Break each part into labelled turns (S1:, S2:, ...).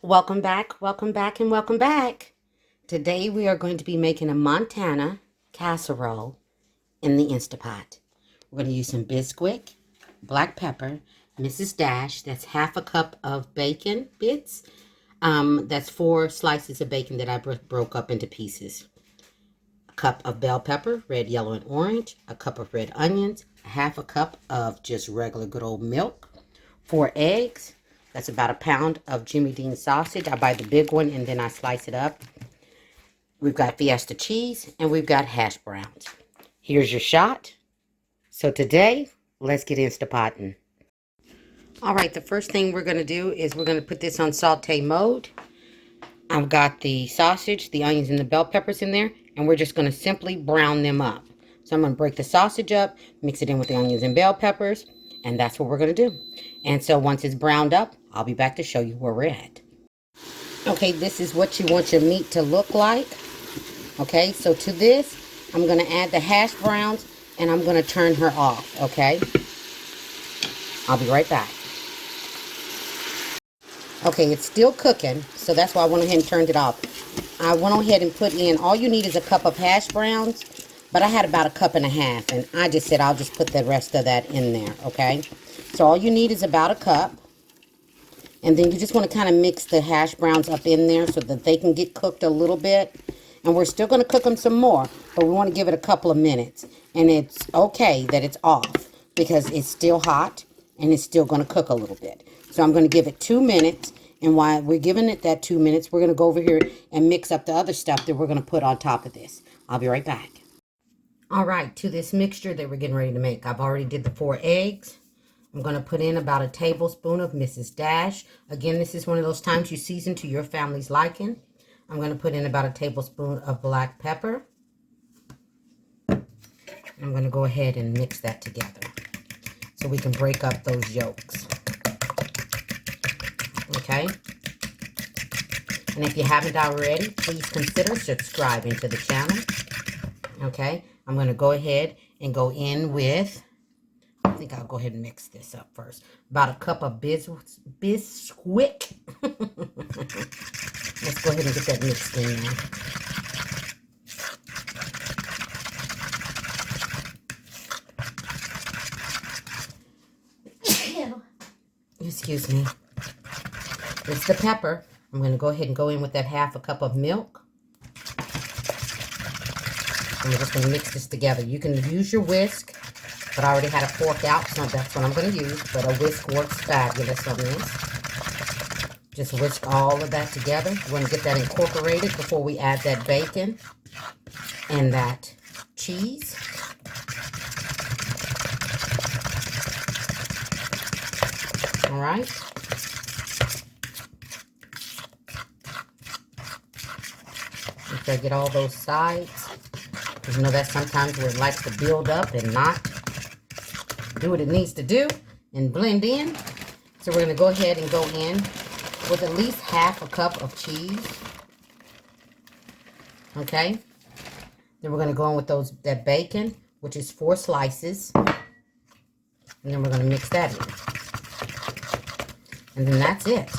S1: Welcome back, welcome back, and welcome back. Today we are going to be making a Montana casserole in the Instapot. We're going to use some Bisquick, black pepper, Mrs. Dash, that's half a cup of bacon bits. That's 4 slices of bacon that I broke up into pieces. A cup of bell pepper, red, yellow, and orange. A cup of red onions. Half a cup of just regular good old milk. 4 eggs. That's about a pound of Jimmy Dean sausage. I buy the big one and then I slice it up. We've got Fiesta cheese and we've got hash browns. Here's your shot. So today, let's get Instapotting. All right, the first thing we're going to do is we're going to put this on saute mode. I've got the sausage, the onions, and the bell peppers in there, and we're just going to simply brown them up. So I'm going to break the sausage up, mix it in with the onions and bell peppers, and that's what we're going to do. And so once it's browned up, I'll be back to show you where we're at. Okay, this is what you want your meat to look like. Okay, so to this, I'm going to add the hash browns, and I'm going to turn her off, okay? I'll be right back. Okay, it's still cooking, so that's why I went ahead and turned it off. I went ahead and put in, all you need is a cup of hash browns, but I had about a cup and a half, and I just said I'll just put the rest of that in there, okay? So all you need is about a cup, and then you just want to kind of mix the hash browns up in there so that they can get cooked a little bit. And we're still going to cook them some more, but we want to give it a couple of minutes. And it's okay that it's off because it's still hot and it's still going to cook a little bit. So I'm going to give it 2 minutes, and while we're giving it that 2 minutes, we're going to go over here and mix up the other stuff that we're going to put on top of this. I'll be right back. All right, to this mixture that we're getting ready to make, I've already did the 4 eggs. I'm going to put in about a tablespoon of Mrs. Dash. Again, this is one of those times you season to your family's liking. I'm going to put in about a tablespoon of black pepper. I'm going to go ahead and mix that together so we can break up those yolks. Okay? And if you haven't already, please consider subscribing to the channel. Okay? I'm going to go ahead and go in with, I think I'll go ahead and mix this up first. About a cup of Bisquick. Let's go ahead and get that mixed in now. Excuse me. It's the pepper. I'm going to go ahead and go in with that half a cup of milk. And we're just going to mix this together. You can use your whisk, but I already had a fork out, so that's what I'm going to use. But a whisk works fabulous on this. Just whisk all of that together. We're going to get that incorporated before we add that bacon and that cheese. All right. Make sure I get all those sides. Because you know that sometimes where it likes to build up and not do what it needs to do and blend in. So we're going to go ahead and go in with at least half a cup of cheese. Okay. Then we're going to go in with that bacon, which is 4 slices. And then we're going to mix that in. And then that's it.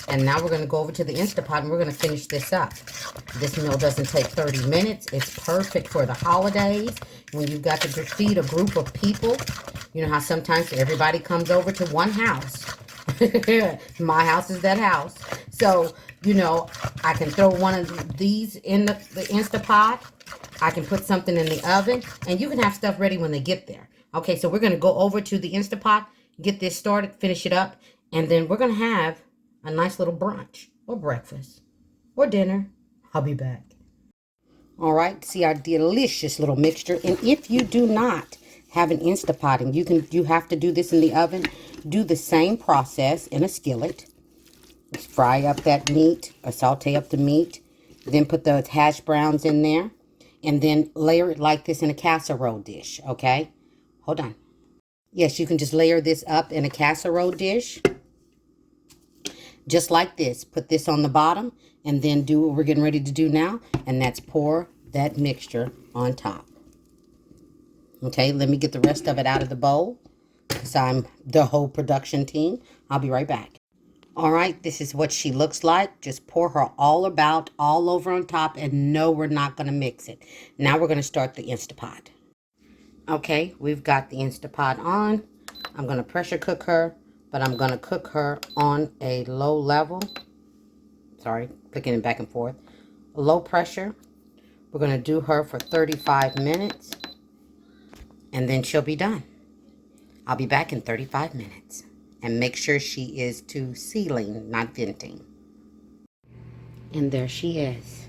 S1: And now we're going to go over to the Instapot and we're going to finish this up. This meal doesn't take 30 minutes. It's perfect for the holidays. When you've got to feed a group of people. You know how sometimes everybody comes over to one house. My house is that house. So, you know, I can throw one of these in the Instapot. I can put something in the oven. And you can have stuff ready when they get there. Okay, so we're going to go over to the Instapot, get this started, finish it up. And then we're going to have a nice little brunch or breakfast or dinner. I'll be back. All right, see our delicious little mixture. And if you do not have an Instapot and you have to do this in the oven, do the same process in a skillet. Just fry up that meat or saute up the meat. Then put the hash browns in there. And then layer it like this in a casserole dish, okay? Hold on. Yes, you can just layer this up in a casserole dish. Just like this. Put this on the bottom and then do what we're getting ready to do now. And that's pour that mixture on top. Okay, let me get the rest of it out of the bowl because I'm the whole production team. I'll be right back. All right, this is what she looks like. Just pour her all about, all over on top, and no, we're not going to mix it. Now we're going to start the Instapot. Okay, we've got the Instapot on. I'm going to pressure cook her, but I'm going to cook her on a low level. Sorry, clicking it back and forth. Low pressure. We're going to do her for 35 minutes, and then she'll be done. I'll be back in 35 minutes. And make sure she is to sealing, not venting. And there she is.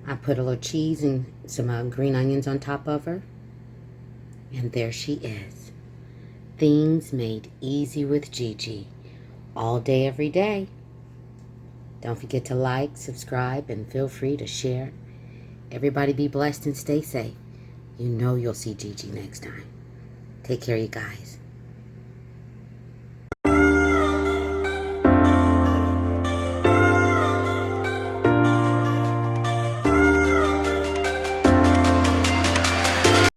S1: I put a little cheese and some green onions on top of her. And there she is. Things made easy with Gigi. All day, every day. Don't forget to like, subscribe, and feel free to share. Everybody be blessed and stay safe. You know you'll see Gigi next time. Take care, you guys.